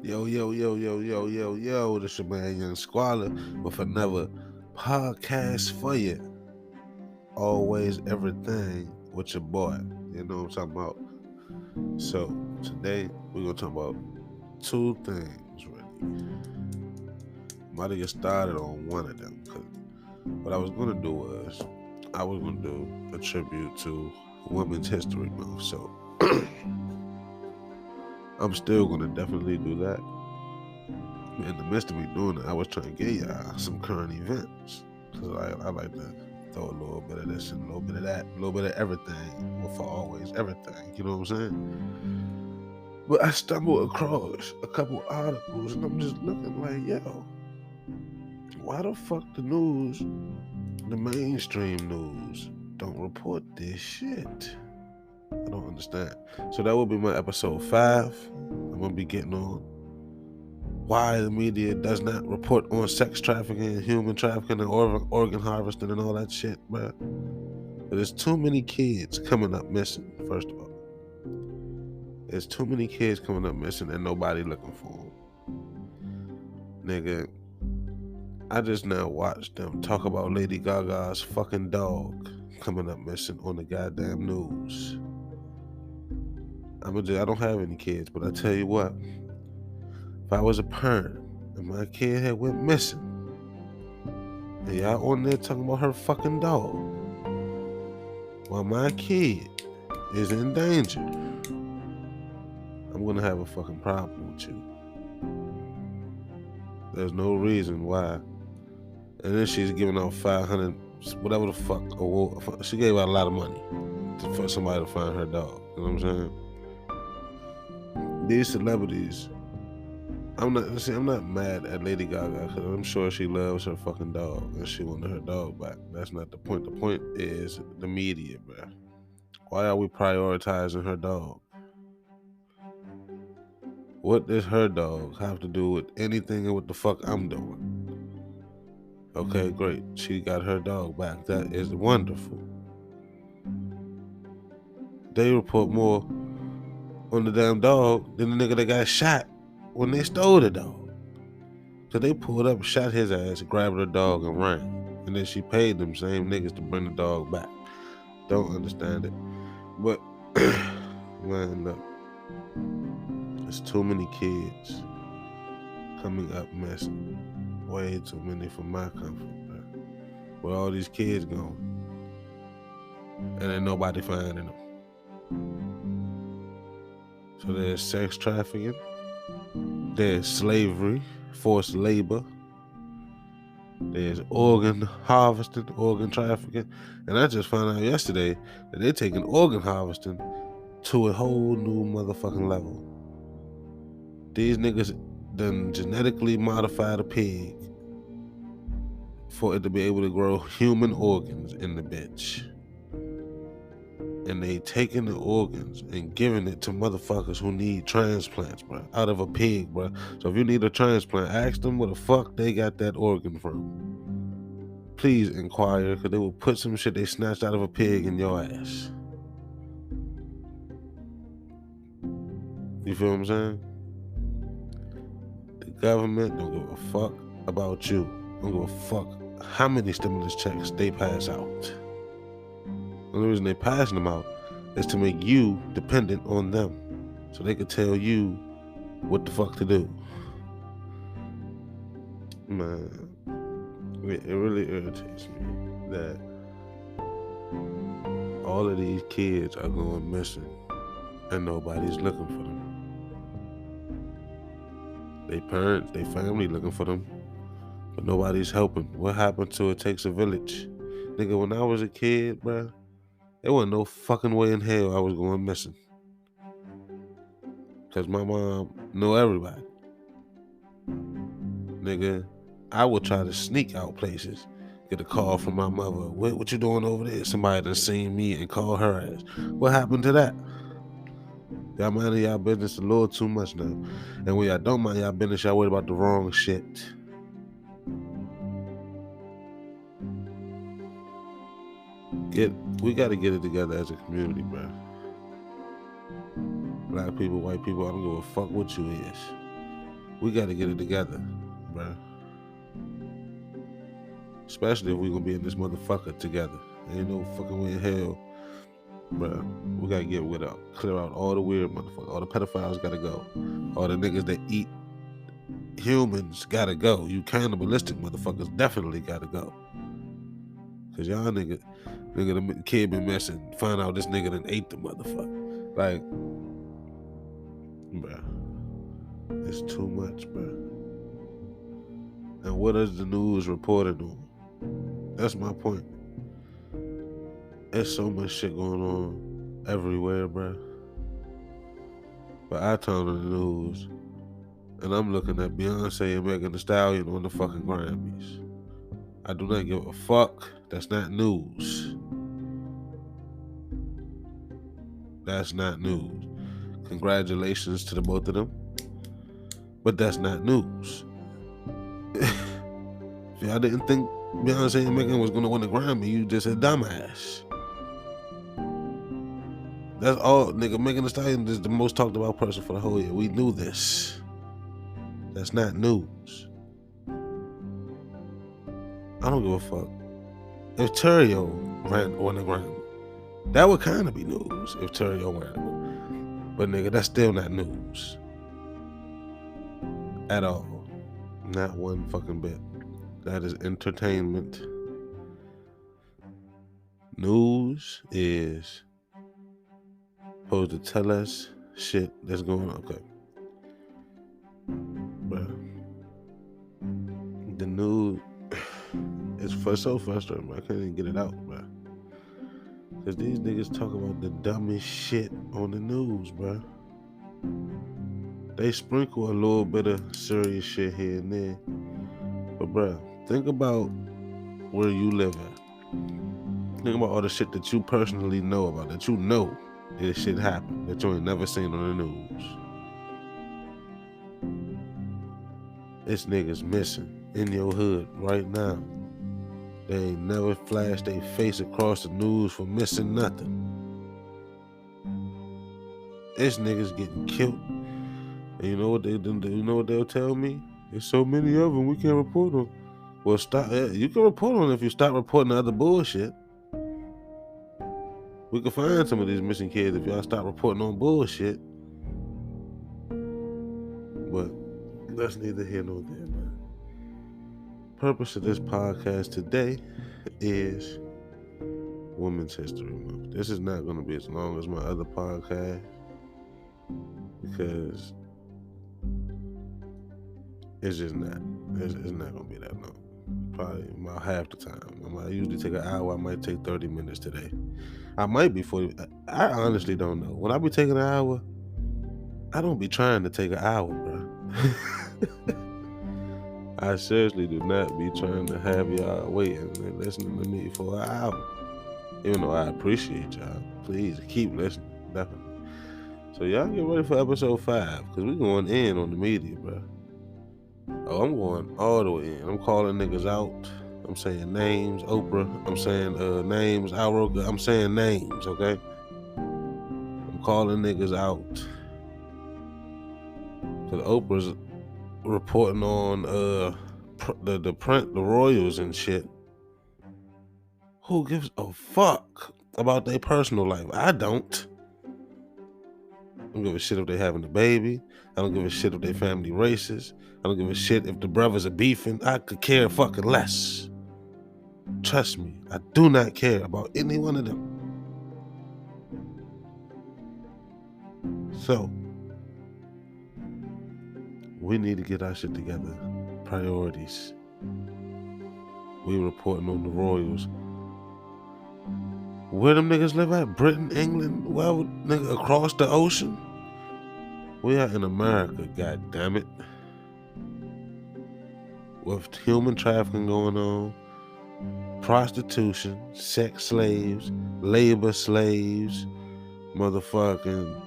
Yo. This your man, Young Squalla, with another podcast for you. Always everything with your boy. You know what I'm talking about? So, today we're going to talk about two things, really. I'm about to get started on one of them, because what I was going to do was, I was going to do a tribute to Women's History Month. So, I'm still going to definitely do that. In the midst of me doing it, I was trying to get y'all some current events. Because I like to throw a little bit of this and a little bit of that, a little bit of everything. Well, for always everything. You know what I'm saying? But I stumbled across a couple articles and I'm just looking like, yo, why the fuck the news, the mainstream news, don't report this shit? I don't understand. So that will be my episode 5. I'm going to be getting on why the media does not report on sex trafficking, human trafficking, and organ harvesting and all that shit, bro. But there's too many kids coming up missing, first of all. There's too many kids coming up missing and nobody looking for them. Nigga, I just now watched them talk about Lady Gaga's fucking dog coming up missing on the goddamn news. I don't have any kids, but I tell you what, if I was a parent and my kid had went missing, and y'all on there talking about her fucking dog, while my kid is in danger, I'm gonna have a fucking problem with you. There's no reason why. And then she's giving out 500, whatever the fuck, award. She gave out a lot of money for somebody to find her dog. You know what I'm saying? These celebrities, I'm not mad at Lady Gaga because I'm sure she loves her fucking dog and she wanted her dog back. That's not the point. The point is the media, bro. Why are we prioritizing her dog? What does her dog have to do with anything and what the fuck I'm doing? Okay, great. She got her dog back. That is wonderful. They report more on the damn dog than the nigga that got shot when they stole the dog. So they pulled up, shot his ass, grabbed her dog and ran. And then she paid them same niggas to bring the dog back. Don't understand it. But, man, look. There's too many kids coming up missing. Way too many for my comfort, bro. Where all these kids going? And ain't nobody finding them. So there's sex trafficking. There's slavery, forced labor. There's organ harvesting, organ trafficking. And I just found out yesterday that they're taking organ harvesting to a whole new motherfucking level. These niggas done genetically modified a pig for it to be able to grow human organs in the bitch. And they taking the organs and giving it to motherfuckers who need transplants, bro, out of a pig, bro. So if you need a transplant, ask them where the fuck they got that organ from. Please inquire, because they will put some shit they snatched out of a pig in your ass. You feel what I'm saying? The government don't give a fuck about you. Don't give a fuck how many stimulus checks they pass out. The only reason they passing them out is to make you dependent on them, so they could tell you what the fuck to do. Man, it really irritates me that all of these kids are going missing and nobody's looking for them. They parents, they family looking for them, but nobody's helping. What happened to It Takes a Village? Nigga, when I was a kid, bruh, there wasn't no fucking way in hell I was going missing. Because my mom knew everybody. Nigga, I would try to sneak out places. Get a call from my mother. What you doing over there? Somebody done seen me and called her ass. What happened to that? Y'all minding y'all business a little too much now. And when y'all don't mind y'all business, y'all worried about the wrong shit. We got to get it together as a community, bro. Black people, white people, I don't give a fuck what you is. We got to get it together, bro. Especially if we gonna be in this motherfucker together. Ain't no fucking way in hell, bro. We gotta get with up, clear out all the weird motherfuckers. All the pedophiles gotta go. All the niggas that eat humans gotta go. You cannibalistic motherfuckers definitely gotta go. Cause y'all nigga, the kid been missing. Find out this nigga done ate the motherfucker. Like, bro, it's too much, bro. And what is the news reporting on? That's my point. There's so much shit going on everywhere, bro. But I turn on the news and I'm looking at Beyonce and Megan Thee Stallion on the fucking Grammys. I do not give a fuck. That's not news. That's not news. Congratulations to the both of them. But that's not news. If y'all didn't think Beyonce and Megan was gonna win the Grammy, you just a dumbass. That's all, nigga. Megan Thee Stallion is the most talked about person for the whole year. We knew this. That's not news. I don't give a fuck. If Terrio won the Grammy, that would kind of be news if Terrio won. But nigga, that's still not news. At all. Not one fucking bit. That is entertainment. News is supposed to tell us shit that's going on. Okay. Bruh. The news is so frustrating, bro. I can't even get it out, bro. Cause these niggas talk about the dumbest shit on the news, bro. They sprinkle a little bit of serious shit here and there. But bro, think about where you live at. Think about all the shit that you personally know about, that you know this shit happened, that you ain't never seen on the news. This nigga's missing in your hood right now. They ain't never flashed their face across the news for missing nothing. This nigga's getting killed. And you know what they'll tell me? There's so many of them, we can't report them. Well, stop. You can report them if you stop reporting the other bullshit. We can find some of these missing kids if y'all stop reporting on bullshit. But that's neither here nor there, man. Purpose of this podcast today is Women's History Month. This is not going to be as long as my other podcast because it's just not. It's not going to be that long. Probably about half the time. I usually take an hour. I might take 30 minutes today. I might be 40. I honestly don't know. When I be taking an hour, I don't be trying to take an hour, bro. I seriously do not be trying to have y'all waiting and listening to me for an hour. Even though I appreciate y'all. Please keep listening. Definitely. So y'all get ready for episode 5 because we going in on the media, bro. Oh, I'm going all the way in. I'm calling niggas out. I'm saying names, Oprah. I'm saying names, Alroka. I'm saying names, okay? I'm calling niggas out. Because Oprah's reporting on the royals and shit. Who gives a fuck about their personal life? I don't. I don't give a shit if they having a baby. I don't give a shit if they family racist. I don't give a shit if the brothers are beefing. I could care fucking less. Trust me, I do not care about any one of them. So, we need to get our shit together. Priorities. We reporting on the royals. Where them niggas live at? Britain, England? Well, nigga, across the ocean? We are in America, god damn it. With human trafficking going on, prostitution, sex slaves, labor slaves, motherfucking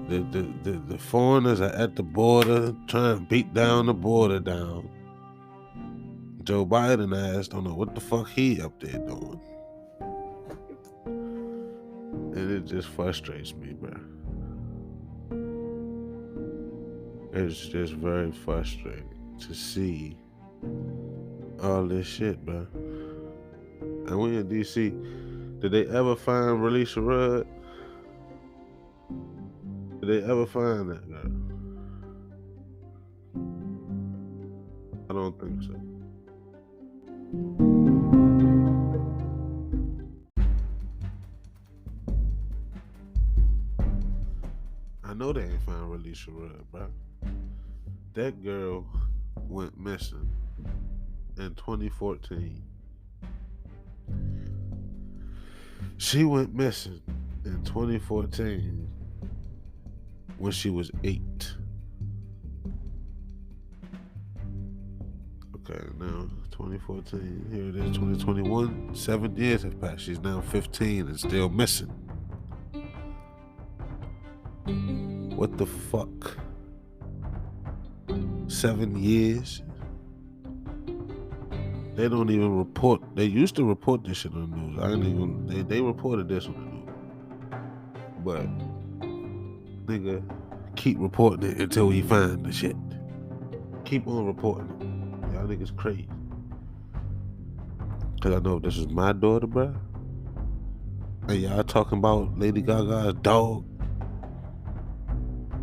the foreigners are at the border trying to beat down the border down. Joe Biden ass don't know what the fuck he up there doing. And it just frustrates me, bro. It's just very frustrating to see all this shit, bro. And we in DC. Did they ever find Relisha Rudd? Did they ever find that girl? I don't think so. I know they ain't found Relisha Rudd, bro. That girl went missing in 2014. She went missing in 2014 when she was 8. Okay, now 2014, here it is, 2021. 7 years have passed. She's now 15 and still missing. What the fuck? 7 years? They don't even report. They used to report this shit on the news. I didn't even. They reported this on the news. But nigga, keep reporting it until we find the shit. Keep on reporting it. Y'all niggas crazy. Cause I know if this is my daughter, bruh, and y'all talking about Lady Gaga's dog,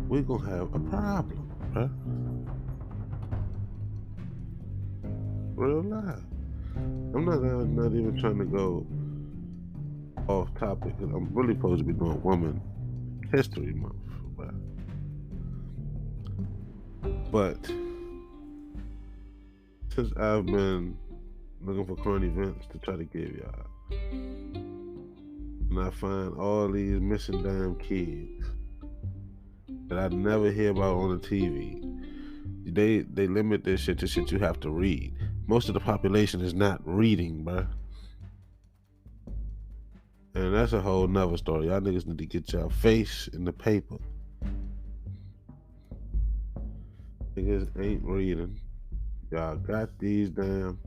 we gonna have a problem, bruh. Real life. I'm not even trying to go off topic, because I'm really supposed to be doing Woman History Month, bruh. But since I've been looking for current events to try to give y'all, and I find all these missing damn kids that I never hear about on the TV. They limit this shit to shit you have to read. Most of the population is not reading, bruh. And that's a whole nother story. Y'all niggas need to get y'all face in the paper. Niggas ain't reading. Y'all got these damn.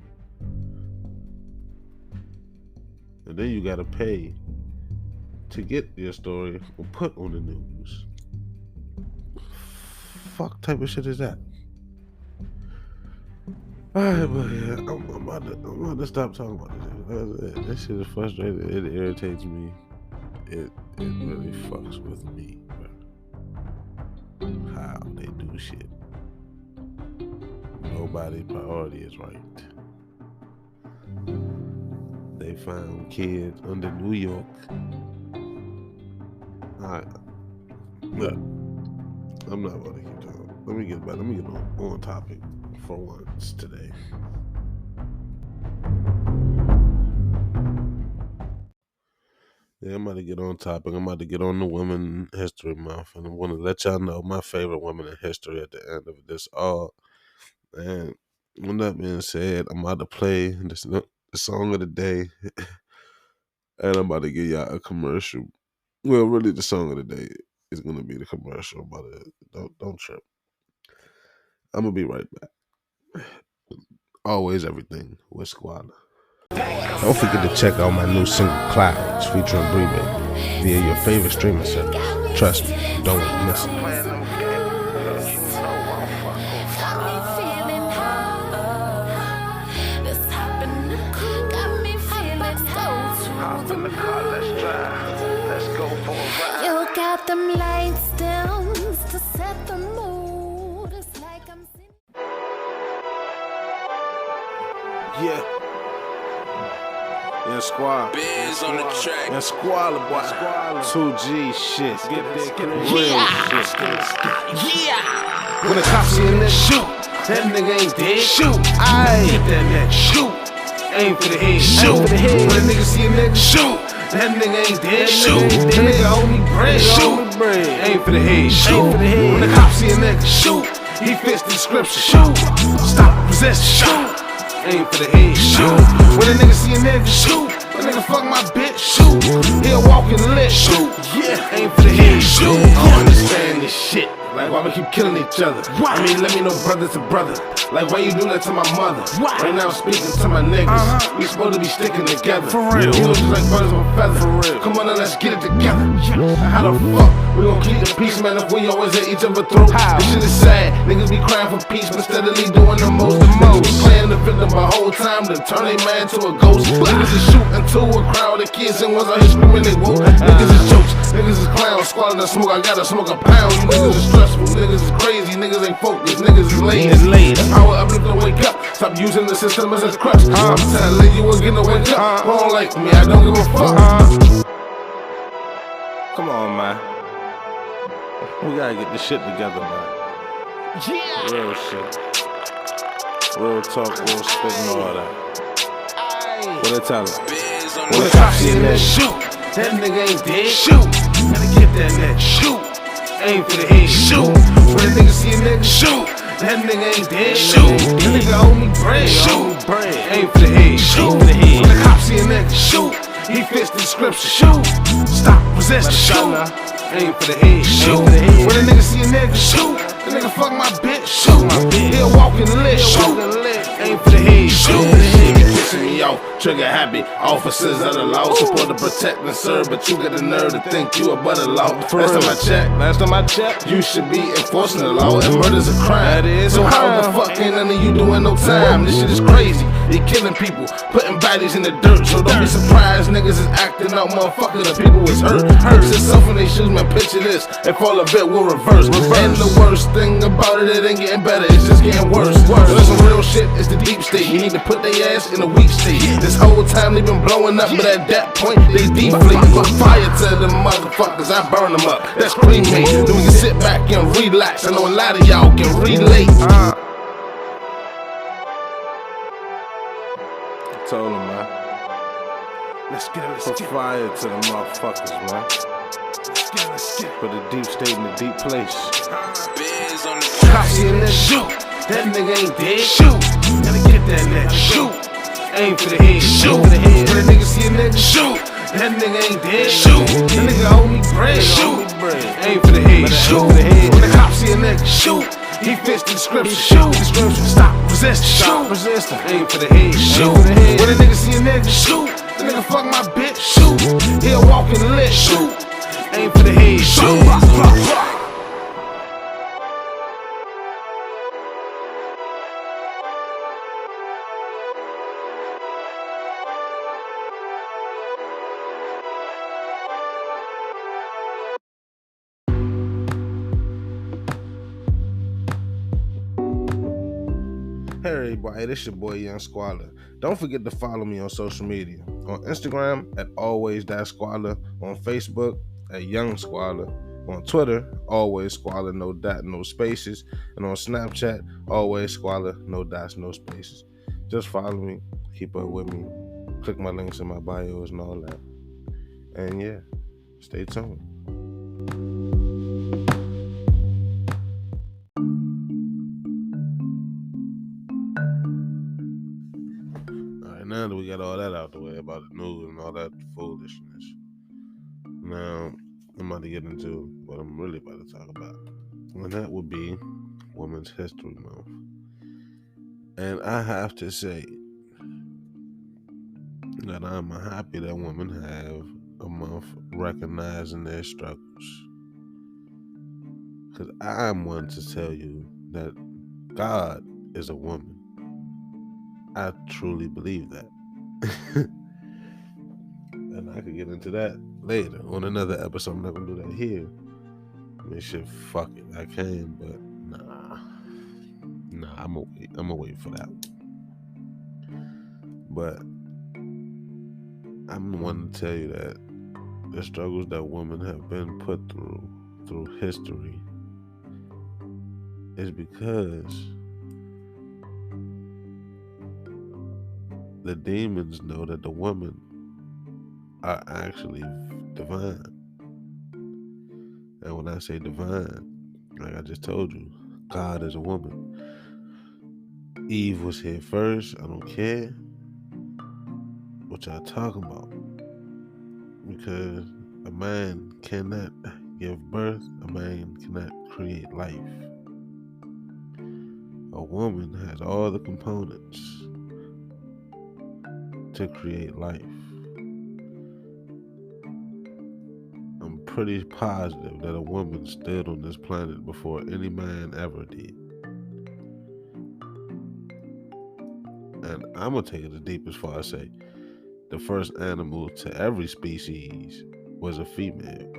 And then you gotta pay to get your story put on the news. Fuck type of shit is that? Alright, but yeah, I'm about to stop talking about this shit. This shit is frustrating. It irritates me. It really fucks with me, bro. How they do shit. Nobody's priority is right. They found kids under New York. Alright. Look, I'm not about to keep talking. Let me get on topic for once today. Yeah, I'm about to get on topic. I'm about to get on the Women History Month, and I'm going to let y'all know my favorite women in history at the end of this all. And with that being said, I'm about to play the song of the day, and I'm about to give y'all a commercial. Well, really, the song of the day is going to be the commercial, but don't trip. I'm going to be right back. Always everything with Squalla. Don't forget to check out my new single Clouds featuring Bree Baby via your favorite streaming service. Trust me, don't miss it. You got them lights down to set the mood. It's like I'm sitting. Yeah, Squalla. Biz on the track. That Squalla, boy. 2G shit. Get that real shit. Yeah. When the cops see a nigga shoot, that nigga ain't dead. Shoot, I get that nigga. Shoot, aim for the head. Shoot, when a nigga see a nigga shoot, that nigga ain't dead. Shoot, that nigga owe me bread. Shoot, aim for the head. Shoot, when the cops see a nigga shoot, he fits the description. Shoot, stop possession. Shoot, aim for the head. Shoot, when a nigga see a nigga shoot, a nigga fuck my bitch. Shoot, he'll walk in the lit. Shoot, yeah, aim for the head. Shoot, I understand gang is shit. Like, why we keep killing each other? I mean, let me know brother to brother. Like, why you do that to my mother? Right now I'm speaking to my niggas. We supposed to be sticking together. For real. You know, just like brothers with feathers. For real. Come on, now let's get it together. How the fuck we gon' keep the peace, man, if we always at each other throat? This shit is sad. Niggas be crying for peace, but steadily doing the most. Niggas be playing the victim the whole time to turn a man to a ghost. Niggas is shooting to a crowd of kids and ones out here screaming they woke. Niggas is jokes, niggas is clowns, squalling the smoke. I gotta smoke a pound. You niggas is stressful, niggas is crazy, niggas ain't focused, niggas is late. Power up, to wake up. Stop using the system as a crutch. I'm telling you again to wake up. Wrong like me, I don't give a fuck. Come on, man. We gotta get this shit together, man. Yeah. Real shit. Real talk, real spit and all that. What they tell him? When the cops see that shoot, that nigga ain't dead. Shoot. Gotta get that nigga. Shoot. Aim for the head. Shoot. When the nigga see a nigga shoot, that nigga ain't dead. Shoot. That nigga owe me bread. Shoot. Aim for the head. Shoot. When the cops see a nigga shoot, he fits the description. Shoot. Stop resisting. Shoot. Aim for the head. Shoot. When a nigga see a nigga shoot, the nigga fuck my bitch. Shoot. He'll walk in the lit. Shoot. Aim for the head. Shoot. Pissing me off, trigger happy. Officers of the law supposed to protect and serve, but you got the nerve to think you a butter law. Last time I checked, you should be enforcing the law, and murder's a crime. So how the fuck ain't none of you doing no time? This shit is crazy. They killing people, putting bodies in the dirt. So don't be surprised niggas is acting out, motherfucker. The people is hurt. Hurts itself in their shoes, man. Picture this. If all of it will reverse. And the worst thing about it ain't getting better. It's just getting worse. There's some real shit. It's the deep state. You need to put their ass in a weak state. This whole time they been blowing up, but at that point they deflate. Put fire to the motherfuckers. I burn them up. That's cremate. Then we can sit back and relax. I know a lot of y'all can relate. Told him, man. Let's get it. Put fire to the motherfuckers, man. Put the deep state in the deep place. Cops see a nigga shoot, that nigga ain't dead. Shoot. Gotta get that nigga. Shoot. Aim for the head. Shoot. When a nigga see a nigga shoot, that nigga ain't dead. Shoot. That nigga owe me bread. Shoot. Aim for the head. Shoot. When the cops see a nigga shoot, he fits the description. Shoot. Stop resisting. Aim for the head. Shoot. When a nigga see a nigga shoot, the nigga fuck my bitch. Shoot. He'll walk in the lit. Shoot. Aim for the head. Shoot. Hey everybody, this your boy AlwaysSqualla. Don't forget to follow me on social media. On Instagram at AlwaysSqualla, on Facebook at YoungSqualla, on Twitter, AlwaysSqualla, no dot, no spaces, and on Snapchat, AlwaysSqualla, no dots, no spaces. Just follow me, keep up with me, click my links in my bios and all that. And yeah, stay tuned. Now that we got all that out the way about the news and all that foolishness, now I'm about to get into what I'm really about to talk about, and that would be Women's History Month. And I have to say that I'm happy that women have a month recognizing their struggles, because I'm one to tell you that God is a woman. I truly believe that. And I could get into that later on another episode. I'm not gonna do that here. I mean, shit, fuck it. I can, but nah, I'm gonna wait for that. But I'm the one to tell you that the struggles that women have been put through history is because the demons know that the women are actually divine. And when I say divine, like I just told you, God is a woman. Eve was here first. I don't care what y'all talking about, because a man cannot give birth, a man cannot create life. A woman has all the components to create life. I'm pretty positive that a woman stood on this planet before any man ever did. And I'm gonna take it as deep as far as say the first animal to every species was a female.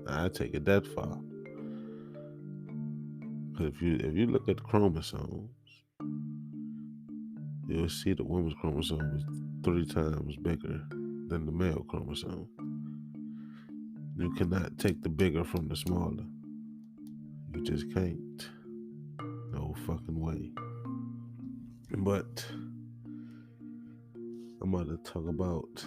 I take it that far. Cause if you look at the chromosomes, you'll see the woman's chromosome is 3 times bigger than the male chromosome. You cannot take the bigger from the smaller. You just can't. No fucking way. But I'm going to talk about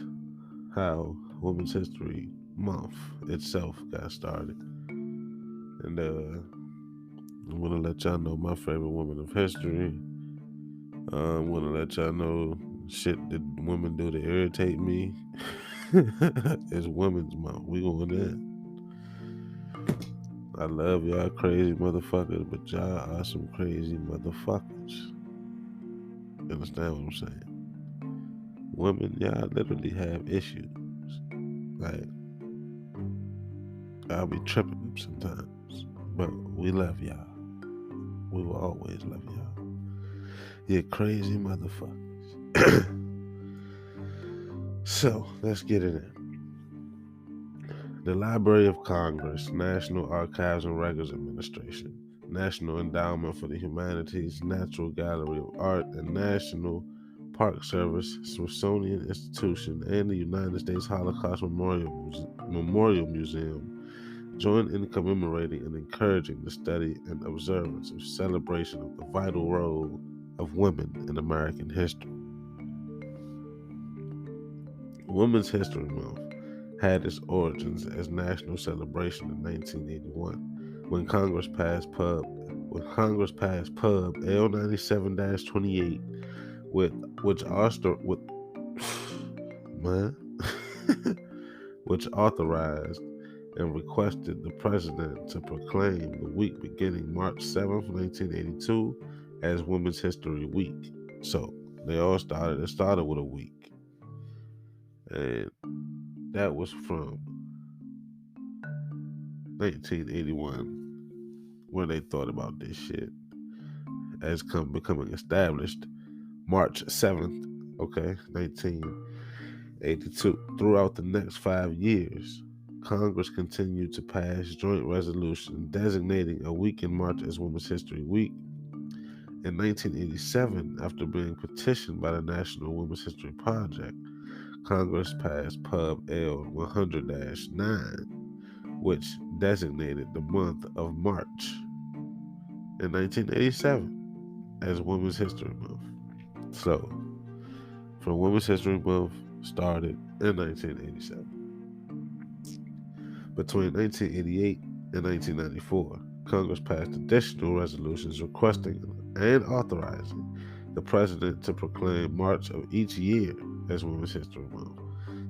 how Women's History Month itself got started. And I'm going to let y'all know my favorite woman of history. I'm going to let y'all know shit that women do to irritate me. It's Women's Month. We going in. I love y'all crazy motherfuckers, but y'all are some crazy motherfuckers. You understand what I'm saying? Women, y'all literally have issues. Like, I'll be tripping sometimes, but we love y'all. We will always love y'all. You crazy motherfuckers. So, let's get it in. The Library of Congress, National Archives and Records Administration, National Endowment for the Humanities, Natural Gallery of Art, and National Park Service, Smithsonian Institution, and the United States Holocaust Memorial Museum join in commemorating and encouraging the study and observance of celebration of the vital role of women in American history. Women's History Month had its origins as national celebration in 1981 when Congress passed Pub L 97-28 which authorized and requested the president to proclaim the week beginning March 7th, 1982 as Women's History Week. So it started with a week. And that was from 1981 when they thought about this shit as becoming established March 7th, 1982. Throughout the next 5 years, Congress continued to pass joint resolutions designating a week in March as Women's History Week. In 1987, after being petitioned by the National Women's History Project, Congress passed Pub L 100-9, which designated the month of March in 1987 as Women's History Month. So, from Women's History Month started in 1987. Between 1988 and 1994, Congress passed additional resolutions requesting and authorizing the president to proclaim March of each year as Women's History Month.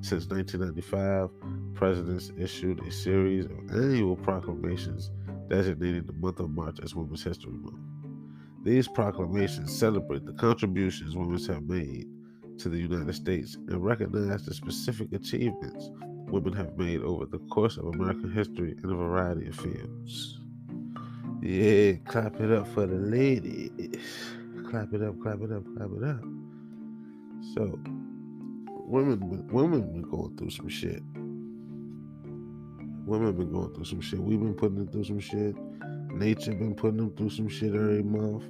Since 1995, presidents issued a series of annual proclamations designating the month of March as Women's History Month. These proclamations celebrate the contributions women have made to the United States and recognize the specific achievements women have made over the course of American history in a variety of fields. Yeah, clap it up for the ladies. Clap it up, clap it up, clap it up. So, women been going through some shit. Women been going through some shit. We've been putting them through some shit. Nature been putting them through some shit every month.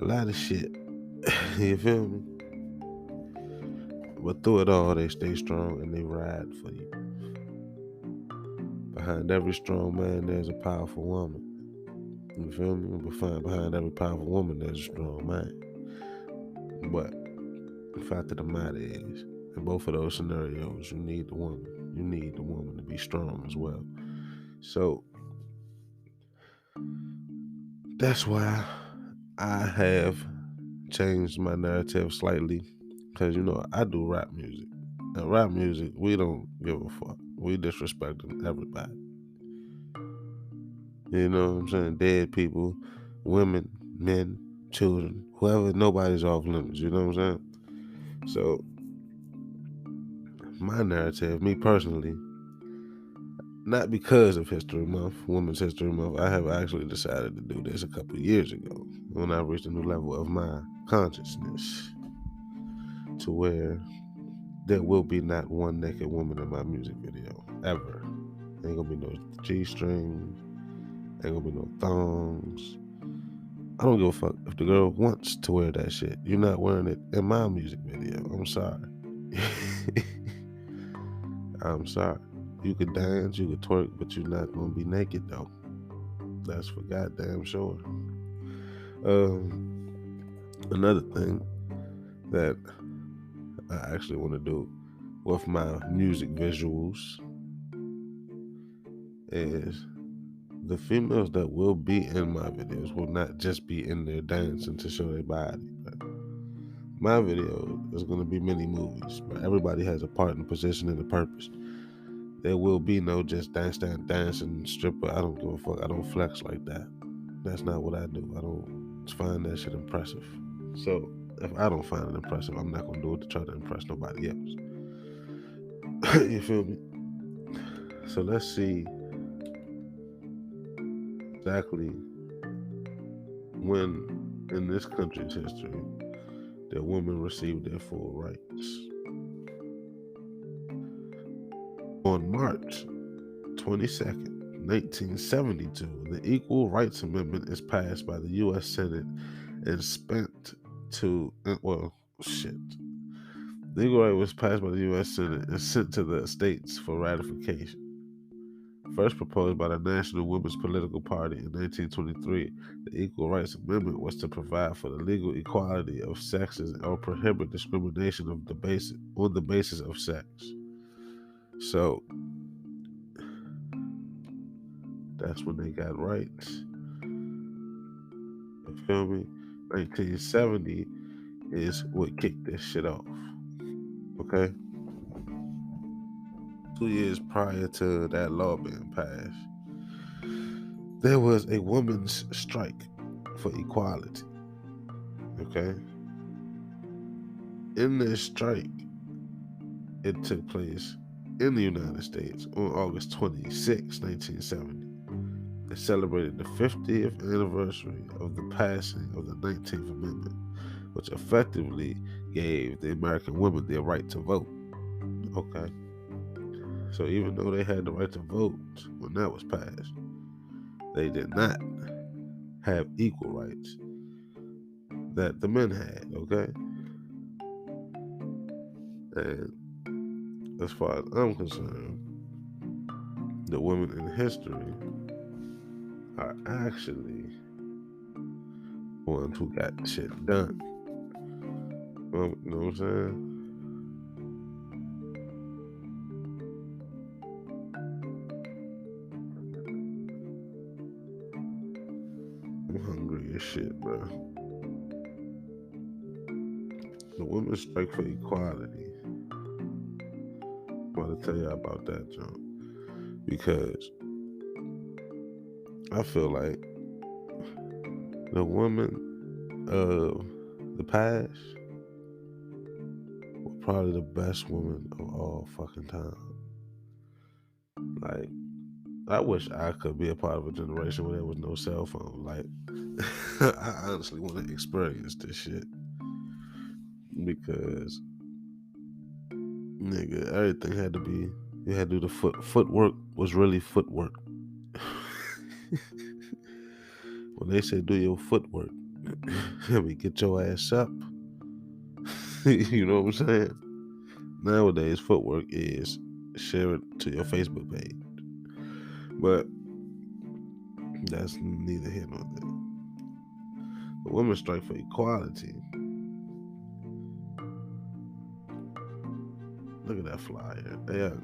A lot of shit. You feel me? But through it all, they stay strong and they ride for you. Behind every strong man, there's a powerful woman. You feel me? Behind every powerful woman, there's a strong man. But the fact of the matter is, in both of those scenarios, you need the woman. You need the woman to be strong as well. So that's why I have changed my narrative slightly, because I do rap music. In rap music, we don't give a fuck. We disrespecting everybody. You know what I'm saying? Dead people, women, men, children, whoever, nobody's off limits. You know what I'm saying? So, my narrative, me personally, not because of History Month, Women's History Month, I have actually decided to do this a couple years ago when I reached a new level of my consciousness to where there will be not one naked woman in my music video, ever. Ain't gonna be no G-strings, ain't gonna be no thongs. I don't give a fuck if the girl wants to wear that shit. You're not wearing it in my music video. I'm sorry. I'm sorry. You could dance, you could twerk, but you're not gonna be naked though. That's for goddamn sure. Another thing that I actually want to do with my music visuals is the females that will be in my videos will not just be in there dancing to show their body. But my video is going to be mini movies, but everybody has a part and position and a purpose. There will be no just dancing stripper. I don't give a fuck. I don't flex like that. That's not what I do. I don't find that shit impressive. So if I don't find it impressive, I'm not going to do it to try to impress nobody else. You feel me? So let's see exactly when in this country's history that women received their full rights. On March 22nd, 1972, the Equal Rights Amendment is passed by the U.S. Senate and spent to, well, shit. The Equal Right was passed by the U.S. Senate and sent to the states for ratification. First proposed by the National Women's Political Party in 1923, the Equal Rights Amendment was to provide for the legal equality of sexes or prohibit discrimination on the basis of sex. So that's when they got rights. You feel me? 1970 is what kicked this shit off. Okay? 2 years prior to that law being passed, there was a women's strike for equality. Okay? In this strike, it took place in the United States on August 26, 1970. It celebrated the 50th anniversary of the passing of the 19th Amendment, which effectively gave the American women their right to vote. Okay? So even though they had the right to vote when that was passed, they did not have equal rights that the men had, okay? And as far as I'm concerned, the women in history are actually the ones who got shit done. You know what I'm saying? I'm hungry as shit, bro. The women's strike for equality. I'm about to tell you about that, John. Because I feel like the women of the past were probably the best women of all fucking time. Like, I wish I could be a part of a generation where there was no cell phone. Like, I honestly want to experience this shit. Because, nigga, everything had to be, you had to do the footwork was really footwork. When they say do your footwork, I mean, get your ass up. You know what I'm saying? Nowadays, footwork is share it to your Facebook page. But that's neither here nor there. The women's strike for equality. Look at that flyer. Yeah.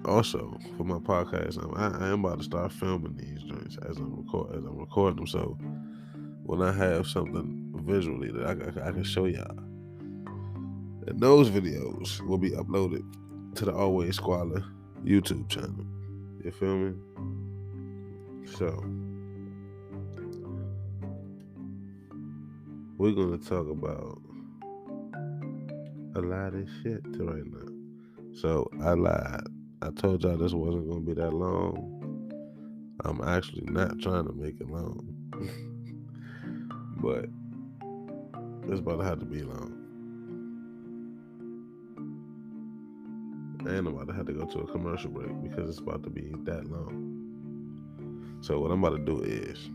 Also, for my podcast, I am about to start filming these joints as I'm recording them. So when I have something visually that I can show y'all, and those videos will be uploaded to the AlwaysSqualla YouTube channel. You feel me? So we're gonna talk about a lot of shit right now. So I lied. I told y'all this wasn't gonna be that long. I'm actually not trying to make it long. But it's about to have to be long. And I'm about to have to go to a commercial break because it's about to be that long. So what I'm about to do is,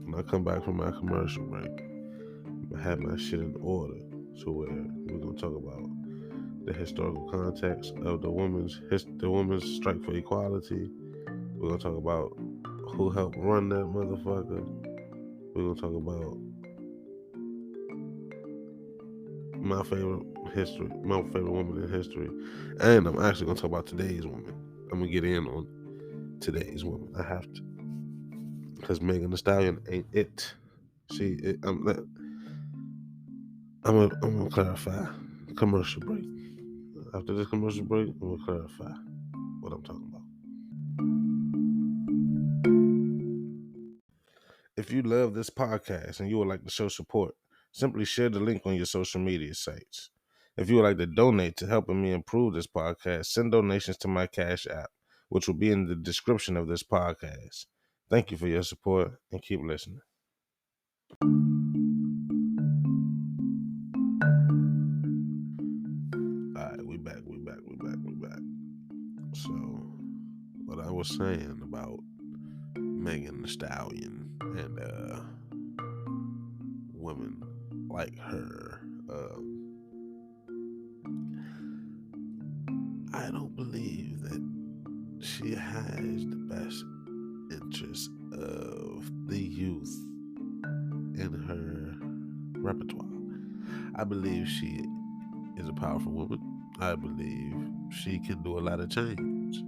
when I come back from my commercial break, I'm gonna have my shit in order to where we're gonna talk about the historical context of the women's strike for equality. We're gonna talk about who helped run that motherfucker. We're gonna talk about my favorite woman in history, and I'm actually gonna talk about today's woman. I'm gonna get in on today's woman. I have to, because Megan Thee Stallion ain't it. I'm gonna clarify. Commercial break. After this commercial break, I'm gonna clarify what I'm talking about. If you love this podcast and you would like to show support, simply share the link on your social media sites. If you would like to donate to helping me improve this podcast, send donations to my Cash App, which will be in the description of this podcast. Thank you for your support and keep listening. Alright, we back. So, what I was saying about Megan Thee Stallion and women like her, I don't believe that she has the best interest of the youth in her repertoire. I believe she is a powerful woman. I believe she can do a lot of change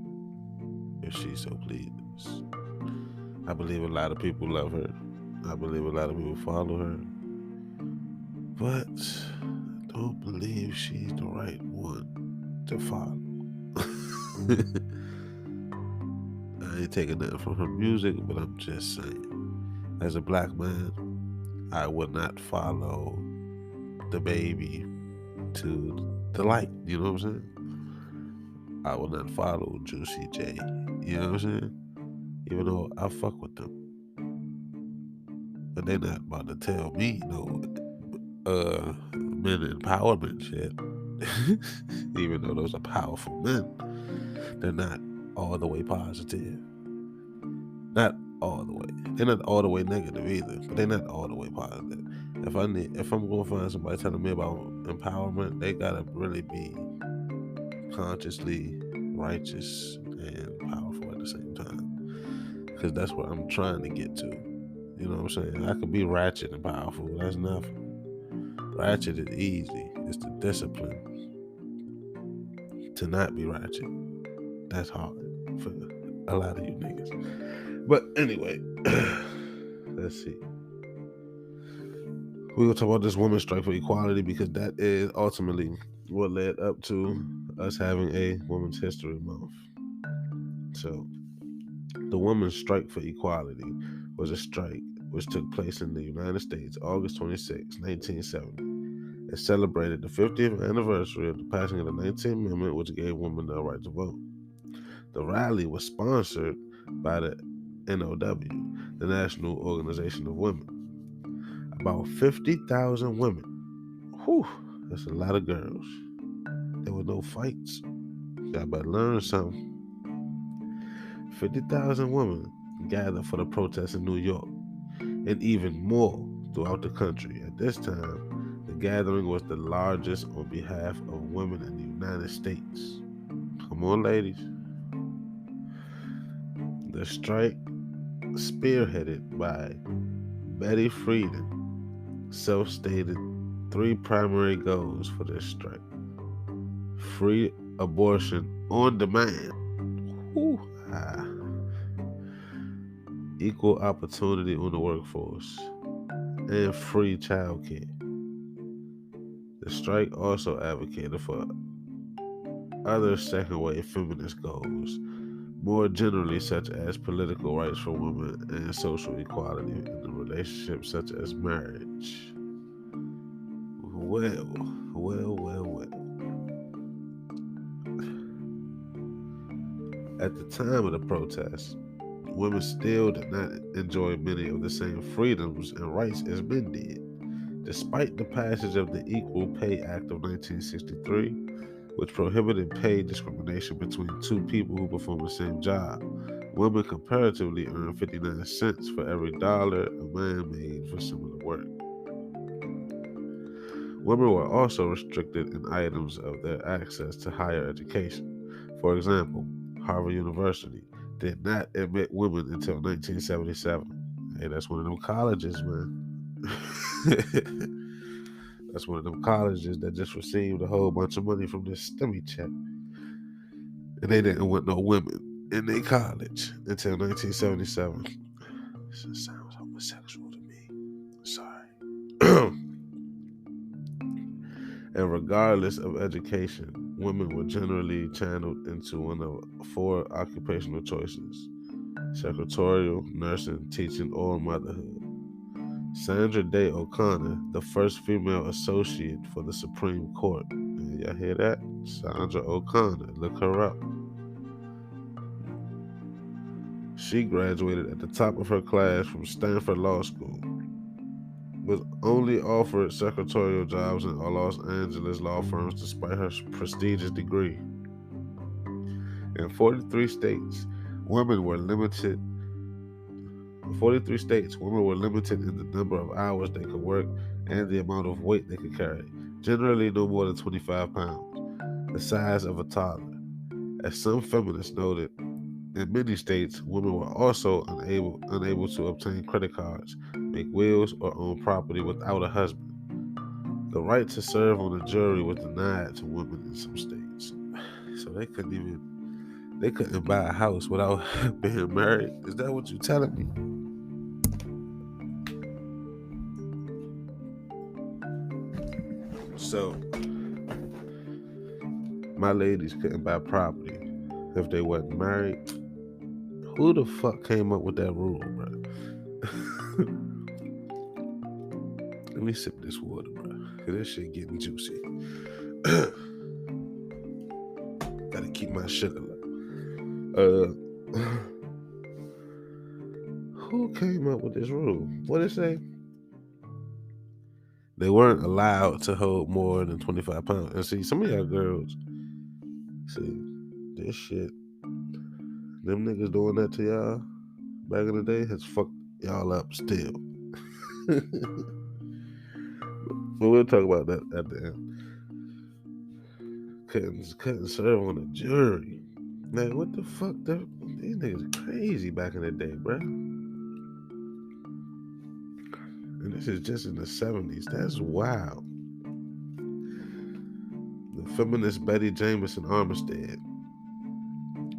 if she so pleases. I believe a lot of people love her. I believe a lot of people follow her. But I don't believe she's the right one to follow. I ain't taking nothing from her music, but I'm just saying, as a black man, I would not follow the baby to the light. You know what I'm saying? I would not follow Juicy J. You know what I'm saying? Even though I fuck with them, but they not about to tell me no men empowerment shit. Even though those are powerful men, they're not all the way positive. Not all the way. They're not all the way negative either, but they're not all the way positive. If I'm gonna find somebody telling me about empowerment, they gotta really be consciously righteous and powerful at the same time. Because that's what I'm trying to get to. You know what I'm saying? I could be ratchet and powerful. That's nothing. Ratchet is easy. It's the discipline to not be ratchet. That's hard for a lot of you niggas. But anyway, let's see. We're going to talk about this women's strike for equality because that is ultimately what led up to us having a Women's History Month. So, the Women's Strike for Equality was a strike which took place in the United States August 26, 1970. It celebrated the 50th anniversary of the passing of the 19th Amendment, which gave women the right to vote. The rally was sponsored by the NOW, the National Organization of Women. About 50,000 women. Whew, that's a lot of girls. There were no fights. Y'all better learn something. 50,000 women gathered for the protests in New York, and even more throughout the country. At this time, the gathering was the largest on behalf of women in the United States. Come on, ladies. The strike, spearheaded by Betty Friedan, self-stated 3 primary goals for this strike. Free abortion on demand. Equal opportunity on the workforce. And free childcare. The strike also advocated for other second-wave feminist goals, more generally such as political rights for women and social equality in the relationships such as marriage. Well, well. At the time of the protests, women still did not enjoy many of the same freedoms and rights as men did. Despite the passage of the Equal Pay Act of 1963, which prohibited pay discrimination between two people who perform the same job, women comparatively earn 59 cents for every dollar a man made for similar work. Women were also restricted in items of their access to higher education. For example, Harvard University did not admit women until 1977. Hey, that's one of them colleges, man. That's one of them colleges that just received a whole bunch of money from this STEMI check. And they didn't want no women in their college until 1977. This sounds homosexual to me. Sorry. And regardless of education, women were generally channeled into one of four occupational choices: secretarial, nursing, teaching, or motherhood. Sandra Day O'Connor, the first female associate for the Supreme Court. Y'all hear that? Sandra O'Connor, look her up. She graduated at the top of her class from Stanford Law School, was only offered secretarial jobs in Los Angeles law firms despite her prestigious degree. In 43 states, women were limited. In 43 states, women were limited in the number of hours they could work and the amount of weight they could carry, generally no more than 25 pounds, the size of a toddler. As some feminists noted, in many states, women were also unable to obtain credit cards, make wills, or own property without a husband. The right to serve on a jury was denied to women in some states. So they couldn't buy a house without being married. Is that what you're telling me? So my ladies couldn't buy property if they wasn't married. Who the fuck came up with that rule, bro? Let me sip this water, bro, cause this shit getting juicy. Gotta keep my sugar low. Who came up with this rule? What did it say? They weren't allowed to hold more than 25 pounds. And see, some of y'all girls, see, this shit, them niggas doing that to y'all back in the day has fucked y'all up still. But we'll talk about that at the end. Couldn't serve on a jury. Man, what the fuck? These niggas crazy back in the day, bruh. And this is just in the 70s. That's wild. The feminist Betty Jameson Armistead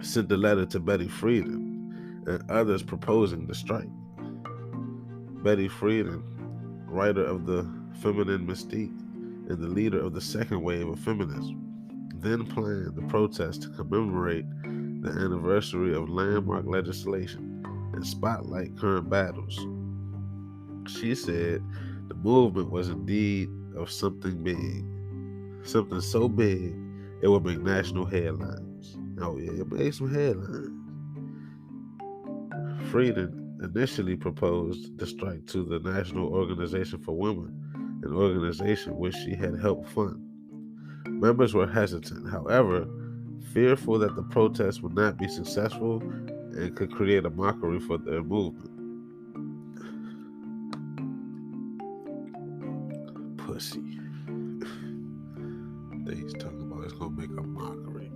sent a letter to Betty Friedan and others proposing the strike. Betty Friedan, writer of The Feminine Mystique and the leader of the second wave of feminism, then planned the protest to commemorate the anniversary of landmark legislation and spotlight current battles. She said the movement was indeed of something big, something so big it would make national headlines. Oh yeah, it made some headlines. Friedan initially proposed the strike to the National Organization for Women, an organization which she had helped fund. Members were hesitant, however, fearful that the protest would not be successful and could create a mockery for their movement. Pussy. He's talking about it's gonna make a mockery.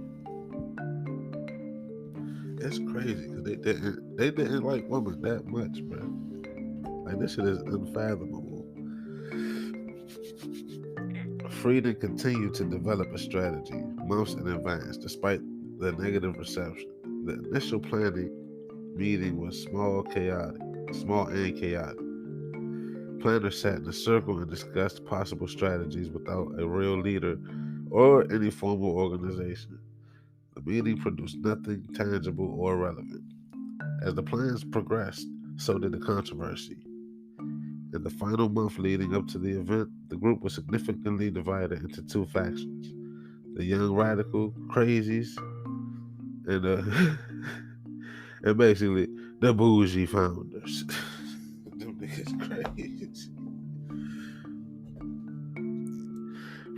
It's crazy because they didn't like women that much, bro. Like this shit is unfathomable. Friedan continued to develop a strategy months in advance, despite the negative reception. The initial planning meeting was small and chaotic. Planners sat in a circle and discussed possible strategies without a real leader or any formal organization. meeting produced nothing tangible or relevant. As the plans progressed, so did the controversy. In the final month leading up to the event, the group was significantly divided into two factions: the young radical crazies and and basically the bougie founders. Them niggas crazy.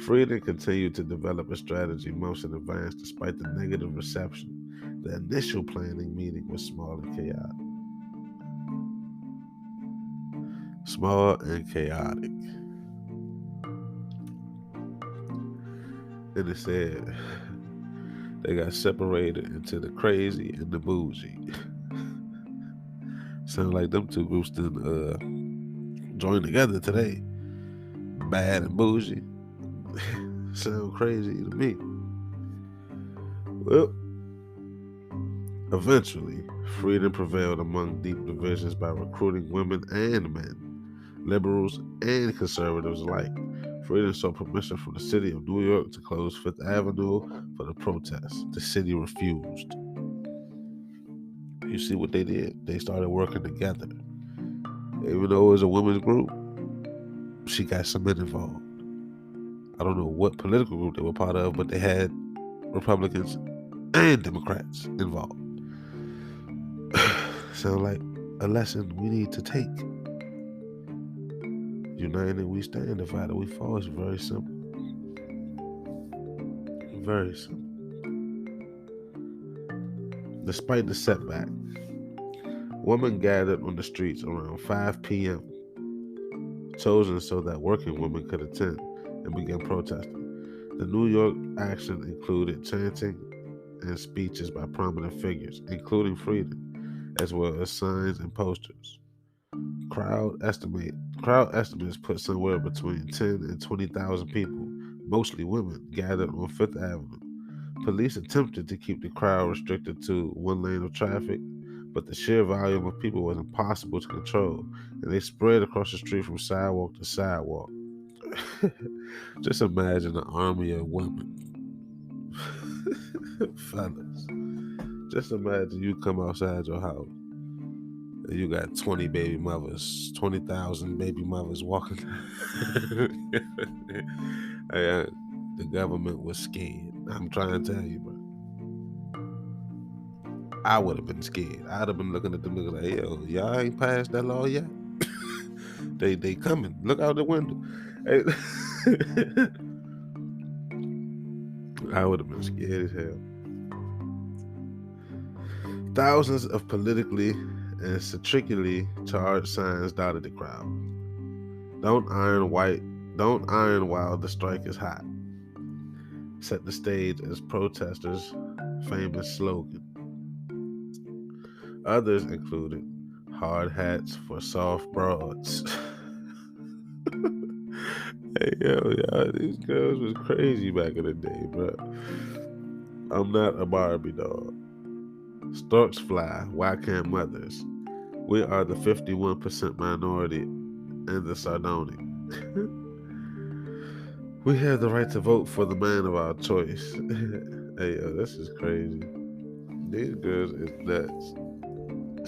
Frieden continued to develop a strategy months in advance despite the negative reception. The initial planning meeting was small and chaotic. Small and chaotic. And it said they got separated into the crazy and the bougie. Sound like them two groups didn't join together today. Bad and bougie. Sound crazy to me. Well, eventually, freedom prevailed among deep divisions by recruiting women and men, liberals and conservatives alike. Freedom sought permission from the city of New York to close Fifth Avenue for the protests. The city refused. You see what they did? They started working together. Even though it was a women's group, she got some men involved. I don't know what political group they were part of, but they had Republicans and Democrats involved. Sound like a lesson we need to take. United we stand, divided we fall. It's very simple. Very simple. Despite the setback, women gathered on the streets around 5 p.m., chosen so that working women could attend and began protesting. The New York action included chanting and speeches by prominent figures, including Freedom, as well as signs and posters. Crowd estimates put somewhere between 10 and 20,000 people, mostly women, gathered on Fifth Avenue. Police attempted to keep the crowd restricted to one lane of traffic, but the sheer volume of people was impossible to control, and they spread across the street from sidewalk to sidewalk. Just imagine an army of women. Fellas. Just imagine you come outside your house and you got 20 baby mothers, 20,000 baby mothers walking. The government was scared. I'm trying to tell you, bro. I would have been scared. I'd have been looking at them niggas like, yo, y'all ain't passed that law yet? They coming. Look out the window. Hey. I would have been scared as hell. Thousands of politically and satirically charged signs dotted the crowd. Don't iron while the strike is hot. Set the stage as protesters' famous slogan. Others included hard hats for soft broads. Hey, y'all, these girls was crazy back in the day, bro. I'm not a Barbie doll. Storks fly, why can't mothers? We are the 51% minority and the sardonic. We have the right to vote for the man of our choice. Hey, this is crazy. These girls is nuts.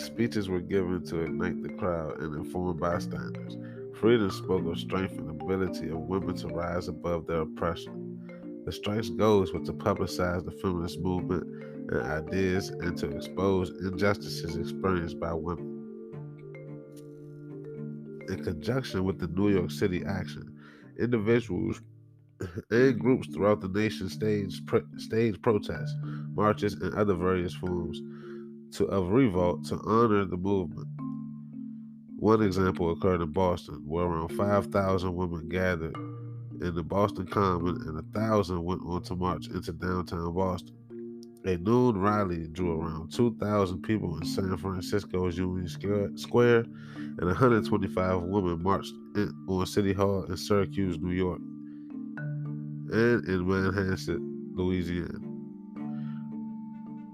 Speeches were given to ignite the crowd and inform bystanders. Freedom spoke of strength and ability of women to rise above their oppression. The strike's goals were to publicize the feminist movement and ideas and to expose injustices experienced by women. In conjunction with the New York City action, individuals and groups throughout the nation staged protests, marches, and other various forms of revolt to honor the movement. One example occurred in Boston, where around 5,000 women gathered in the Boston Common and 1,000 went on to march into downtown Boston. A noon rally drew around 2,000 people in San Francisco's Union Square, and 125 women marched on City Hall in Syracuse, New York, and in Manhasset, Louisiana.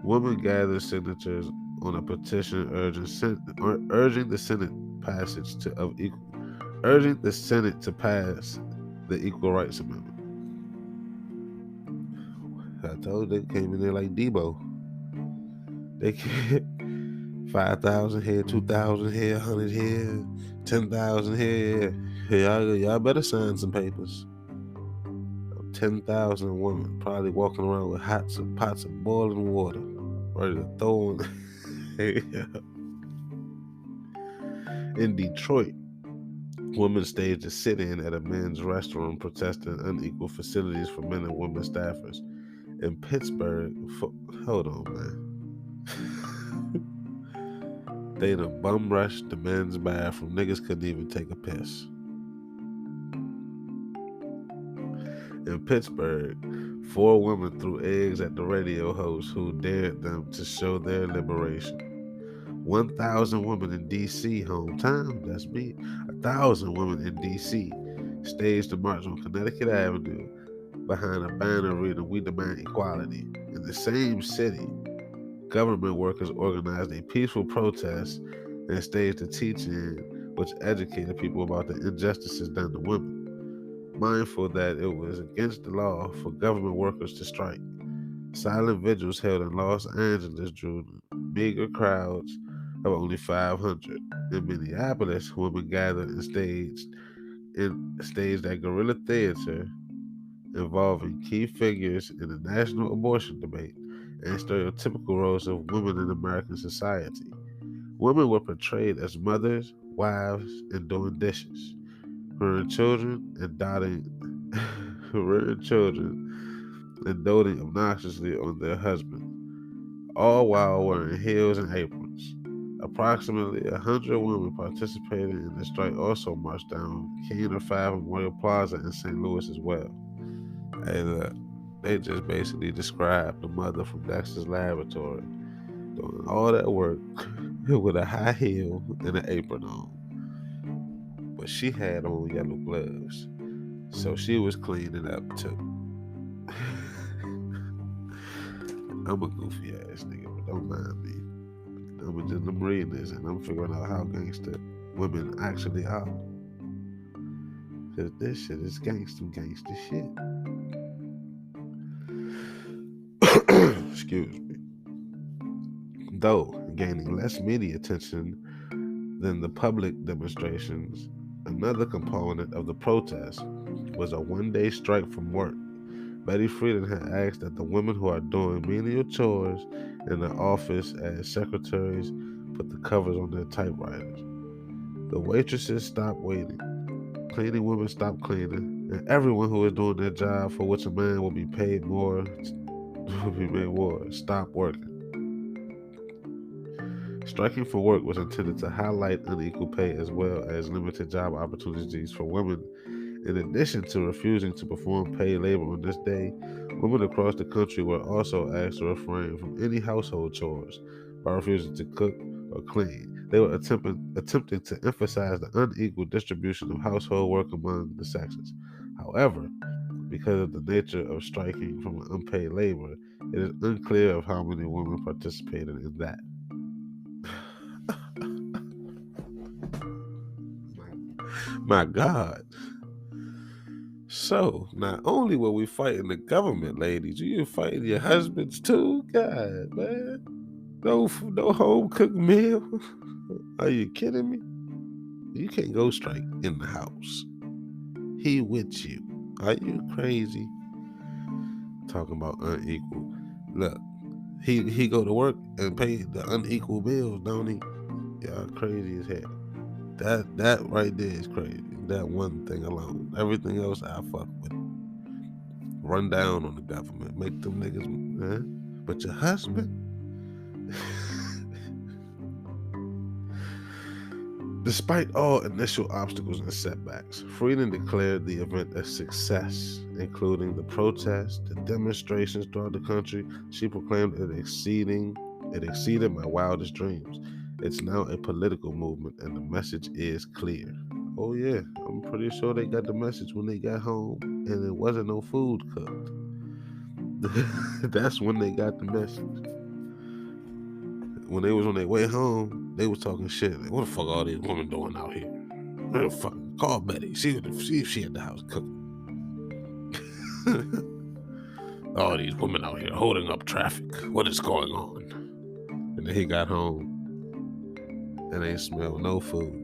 Women gathered signatures on a petition urging the Senate to pass the Equal Rights Amendment. I told you, they came in there like Debo. They came 5,000 here, 2,000 here, 100 here, 10,000 here. Y'all better sign some papers. 10,000 women probably walking around with pots of boiling water, ready to throw on. In Detroit, women staged a sit-in at a men's restaurant protesting unequal facilities for men and women staffers. In Pittsburgh, hold on, man. They done bum rushed the men's bathroom. Niggas couldn't even take a piss. In Pittsburgh, 4 women threw eggs at the radio host who dared them to show their liberation. 1,000 women in D.C. hometown, that's me, 1,000 women in D.C. staged a march on Connecticut Avenue behind a banner reading, "We demand equality." In the same city, government workers organized a peaceful protest and staged a teach-in which educated people about the injustices done to women. Mindful that it was against the law for government workers to strike, silent vigils held in Los Angeles drew meager crowds of only 500. In Minneapolis, women gathered and staged a guerrilla theater involving key figures in the national abortion debate and stereotypical roles of women in American society. Women were portrayed as mothers, wives, and doing dishes, rearing children and doting obnoxiously on their husbands, all while wearing heels and aprons. Approximately 100 women participated in the strike also marched down King of 5 Memorial Plaza in St. Louis as well. Hey, look, they just basically described the mother from Dexter's Laboratory doing all that work with a high heel and an apron on. But she had on yellow gloves, so she was cleaning up too. I'm a goofy ass nigga, but don't mind me. I'm reading this and I'm figuring out how gangster women actually are. Cause this shit is gangster shit. Excuse me. Though gaining less media attention than the public demonstrations, another component of the protest was a one-day strike from work. Betty Friedan had asked that the women who are doing menial chores in the office as secretaries put the covers on their typewriters. The waitresses stopped waiting. Cleaning women stopped cleaning, and everyone who was doing their job for which a man will be paid more stopped working. Striking for work was intended to highlight unequal pay as well as limited job opportunities for women. In addition to refusing to perform paid labor on this day, women across the country were also asked to refrain from any household chores by refusing to cook or clean. They were attempting to emphasize the unequal distribution of household work among the sexes. However, because of the nature of striking from unpaid labor, it is unclear of how many women participated in that. My God. So, not only were we fighting the government, ladies, you fighting your husbands too? God, man. No home cooked meal? Are you kidding me? You can't go strike in the house. He with you. Are you crazy? Talking about unequal. Look, he go to work and pay the unequal bills, don't he? Y'all crazy as hell. That right there is crazy. That one thing alone. Everything else I fuck with. Run down on the government. Make them niggas, man. But your husband? Despite all initial obstacles and setbacks, Friedan declared the event a success, including the protests, the demonstrations throughout the country. She proclaimed it exceeded my wildest dreams. It's now a political movement and the message is clear. Oh yeah, I'm pretty sure they got the message when they got home and there wasn't no food cooked. That's when they got the message. When they was on their way home, they was talking shit. Like, what the fuck all these women doing out here? What the fuck? Call Betty. See if she at the house cooking. all these women out here holding up traffic. What is going on? And then he got home and ain't smelled no food.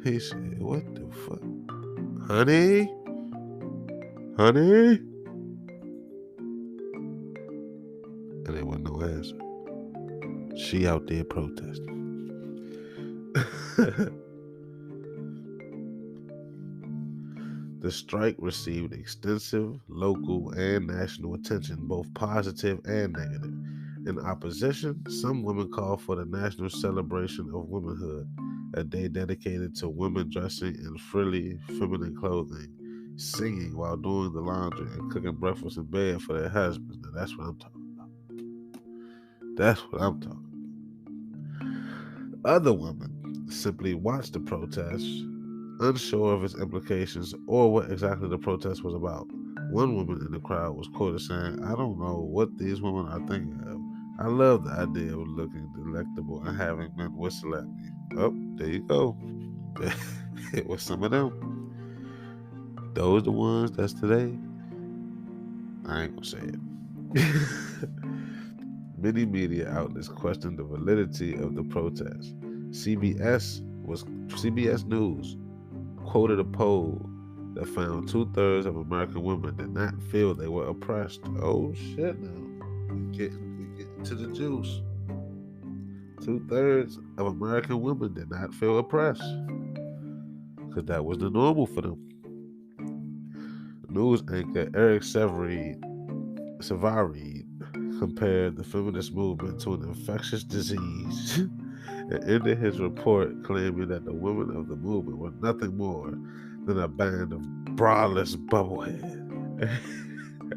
He said, what the fuck? Honey? Honey? And there wasn't no answer. She out there protesting. The strike received extensive local and national attention, both positive and negative. In opposition, some women called for the national celebration of womanhood, a day dedicated to women dressing in frilly, feminine clothing, singing while doing the laundry, and cooking breakfast in bed for their husbands. Now, that's what I'm talking about. That's what I'm talking about. Other women simply watched the protests, unsure of its implications or what exactly the protest was about. One woman in the crowd was quoted saying, "I don't know what these women are thinking of. I love the idea of looking delectable and having men whistle at me." Oh, there you go. It was some of them. Those the ones that's today. I ain't gonna say it. Many media outlets questioned the validity of the protest. CBS News quoted a poll that found 2/3 of American women did not feel they were oppressed. Oh shit! Now we getting to the juice. 2/3 of American women did not feel oppressed because that was the normal for them. News anchor Eric Savary compared the feminist movement to an infectious disease and ended his report claiming that the women of the movement were nothing more than a band of braless bubbleheads.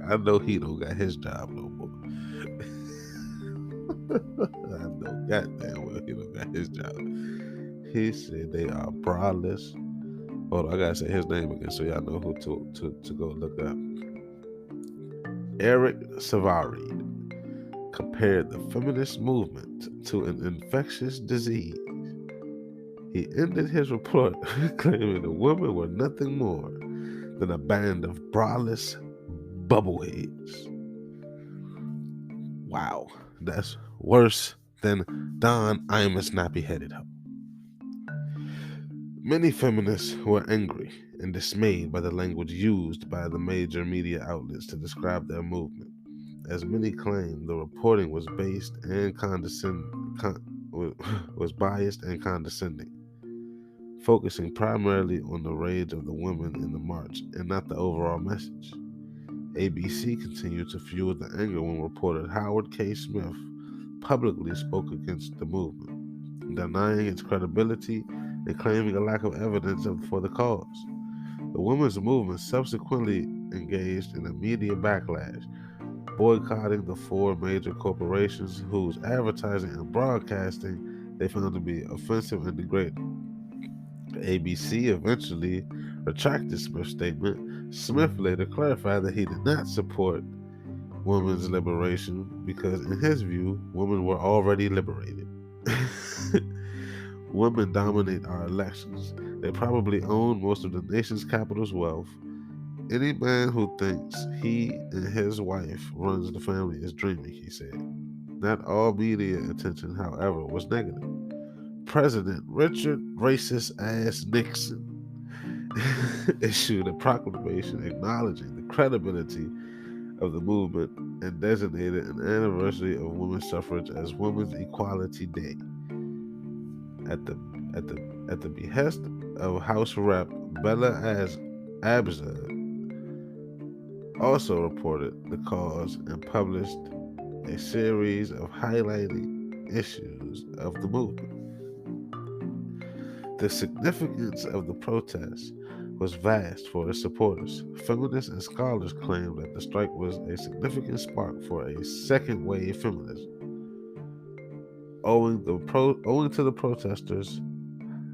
I know he don't got his job no more. I know goddamn well he don't got his job. He said they are braless. Hold on, I gotta say his name again so y'all know who to go look up. Eric Savary compared the feminist movement to an infectious disease. He ended his report claiming the women were nothing more than a band of braless bubbleheads. Wow, that's worse than Don, I'm a snappy-headed hoe. Many feminists were angry and dismayed by the language used by the major media outlets to describe their movement. As many claimed, the reporting was biased and condescending, focusing primarily on the rage of the women in the march and not the overall message. ABC continued to fuel the anger when reporter Howard K. Smith publicly spoke against the movement, denying its credibility and claiming a lack of evidence for the cause. The women's movement subsequently engaged in a media backlash, boycotting the 4 major corporations whose advertising and broadcasting they found to be offensive and degrading. ABC eventually retracted Smith's statement. Smith later clarified that he did not support women's liberation because, in his view, women were already liberated. Women dominate our elections. They probably own most of the nation's capital's wealth. Any man who thinks he and his wife runs the family is dreaming, he said. Not all media attention, however, was negative. President Richard Racist Ass Nixon issued a proclamation acknowledging the credibility of the movement and designated an anniversary of women's suffrage as Women's Equality Day. At the behest of House Rep. Bella Abzug, also reported the cause and published a series of highlighting issues of the movement. The significance of the protest was vast for its supporters. Feminists and scholars claimed that the strike was a significant spark for a second wave feminism, owing to the protesters'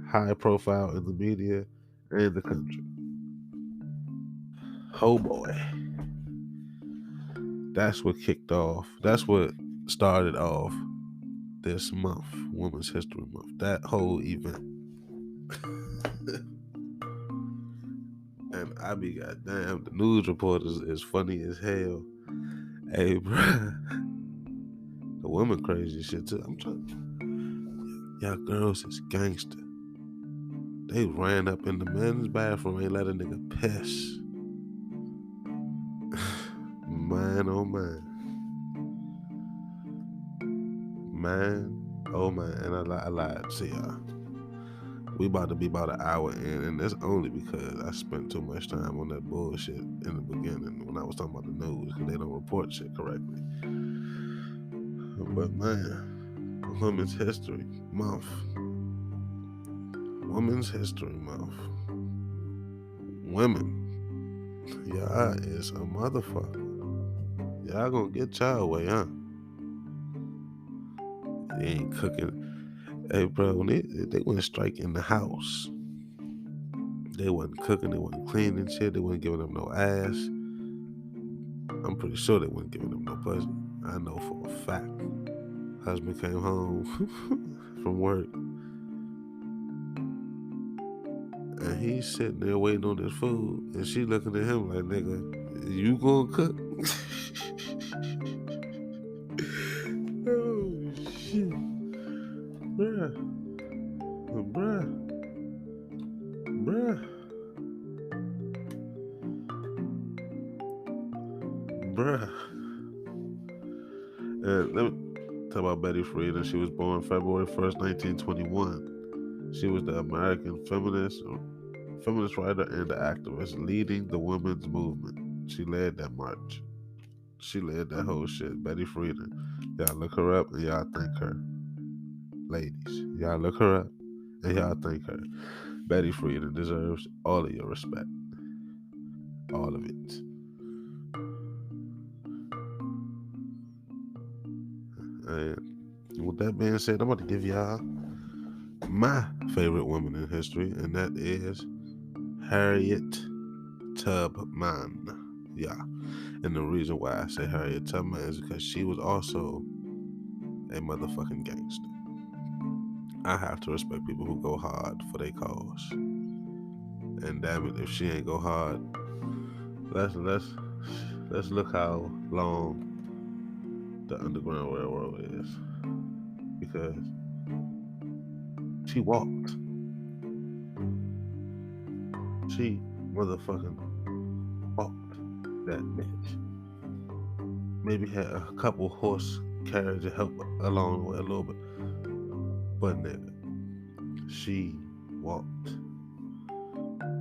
high profile in the media and the country. Oh boy. That's what started off this month, Women's History Month, that whole event. And I be goddamn. The news reporters is funny as hell. Hey, bro. The women crazy as shit too. I'm trying. Y'all girls is gangster. They ran up in the men's bathroom, ain't let a nigga piss. Man, oh man. Man, oh man. And I lied. See y'all. We about to be about an hour in, and that's only because I spent too much time on that bullshit in the beginning when I was talking about the news, because they don't report shit correctly. But man, Women's History Month. Women's History Month. Women, y'all is a motherfucker. Y'all gonna get y'all way, huh? They ain't cooking. Hey, bro, when they went strike in the house, they wasn't cooking, they wasn't cleaning shit, they wasn't giving them no ass. I'm pretty sure they wasn't giving them no pussy. I know for a fact. Husband came home from work, and he's sitting there waiting on his food, and she looking at him like, nigga, you gonna cook? Oh, shit. Bruh. And let me talk about Betty Friedan. She was born February 1st, 1921. She was the American feminist writer and activist leading the women's movement. She led that march. She led that whole shit. Betty Friedan. Y'all look her up and y'all thank her. Ladies, y'all look her up and y'all thank her. Betty Friedan deserves all of your respect. All of it. And with that being said, I'm about to give y'all my favorite woman in history, and that is Harriet Tubman. Yeah. And the reason why I say Harriet Tubman is because she was also a motherfucking gangster. I have to respect people who go hard for their cause. And damn it, if she ain't go hard, let's look how long the Underground Railroad is. Because she walked. She motherfucking walked that bitch. Maybe had a couple horse carriage to help along the way a little bit. But nigga, she walked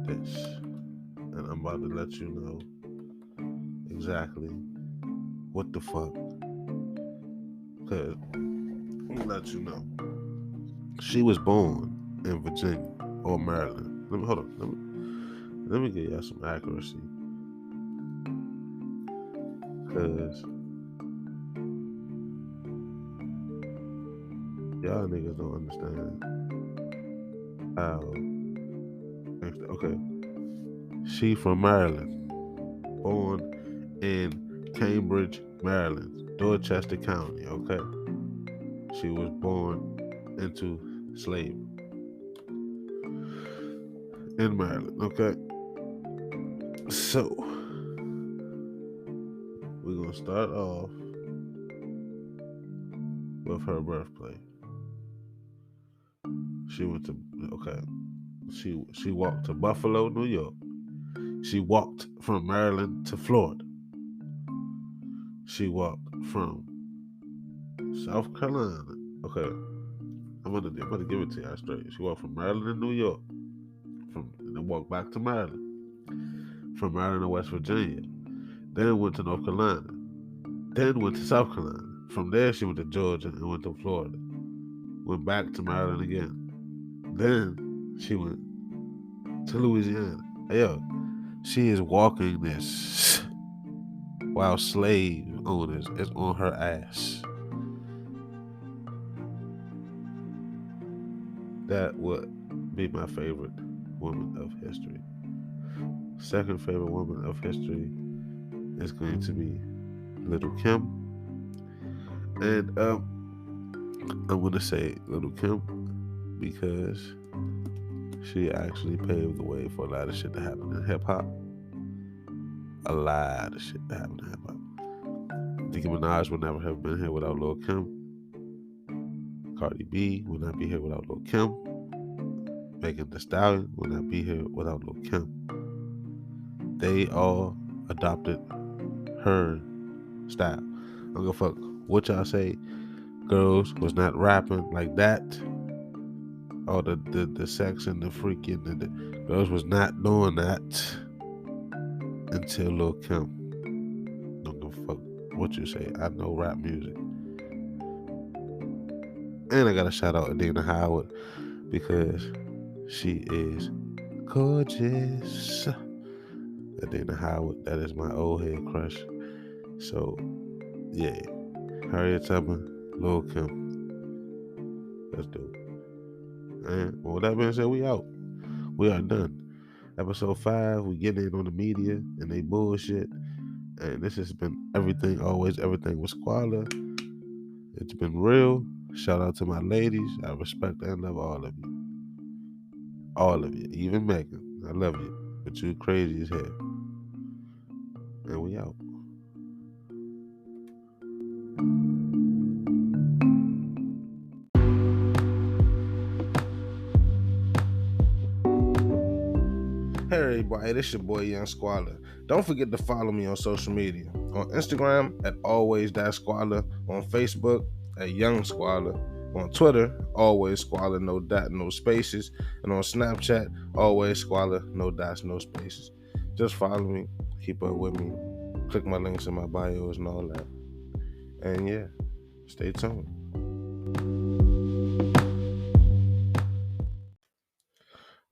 this. And I'm about to let you know exactly what the fuck. Cause I'm gonna let you know. She was born in Virginia or Maryland. Let me give y'all some accuracy. Cause y'all niggas don't understand how. Okay. She from Maryland. Born in Cambridge, Maryland, Dorchester County, okay? She was born into slavery in Maryland, okay? So, we're gonna start off with her birthplace. She went to, okay, she walked to Buffalo, New York. She walked from Maryland to Florida. She walked from South Carolina. Okay, I'm gonna give it to y'all straight. She walked from Maryland to New York. Then walked back to Maryland. From Maryland to West Virginia. Then went to North Carolina. Then went to South Carolina. From there she went to Georgia and went to Florida. Went back to Maryland again. Then she went to Louisiana. Hey yo, she is walking this while slave owners is on her ass. That would be my favorite woman of history. Second favorite woman of history is going to be Little Kim. And I'm going to say Little Kim because she actually paved the way for a lot of shit to happen in hip hop. a lot of shit that happened to hip hop. Nicki Minaj would never have been here without Lil Kim. Cardi B would not be here without Lil Kim. Megan Thee Stallion would not be here without Lil Kim. They all adopted her style. I don't give a fuck what y'all say. Girls was not rapping like that. All the sex and the freaking, the girls was not doing that until Lil Kim. Don't give a fuck what you say. I know rap music. And I gotta shout out Adina Howard because she is gorgeous. Adina Howard, that is my old head crush. So yeah, Harriet Tubman, Lil Kim. Let's do it. And with that being said, we out. We are done. Episode 5, we getting in on the media and they bullshit. And this has been Everything, Always, Everything with Squalla. It's been real. Shout out to my ladies. I respect and love all of you. All of you. Even Megan. I love you. But you crazy as hell. And we out. Hey everybody, this your boy Young Squalla. Don't forget to follow me on social media. On Instagram at AlwaysSqualla, on Facebook at Young Squalla, on Twitter, AlwaysSqualla, no dot, no spaces, and on Snapchat, AlwaysSqualla, no dots, no spaces. Just follow me, keep up with me, click my links in my bios and all that. And yeah, stay tuned.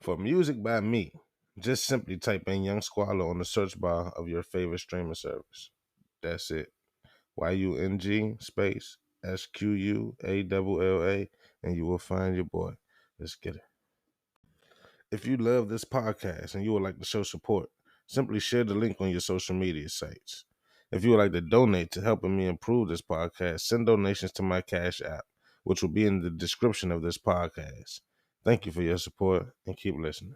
For music by me, just simply type in Young Squalla on the search bar of your favorite streaming service. That's it. YUNG space SQUALLA, and you will find your boy. Let's get it. If you love this podcast and you would like to show support, simply share the link on your social media sites. If you would like to donate to helping me improve this podcast, send donations to my Cash App, which will be in the description of this podcast. Thank you for your support and keep listening.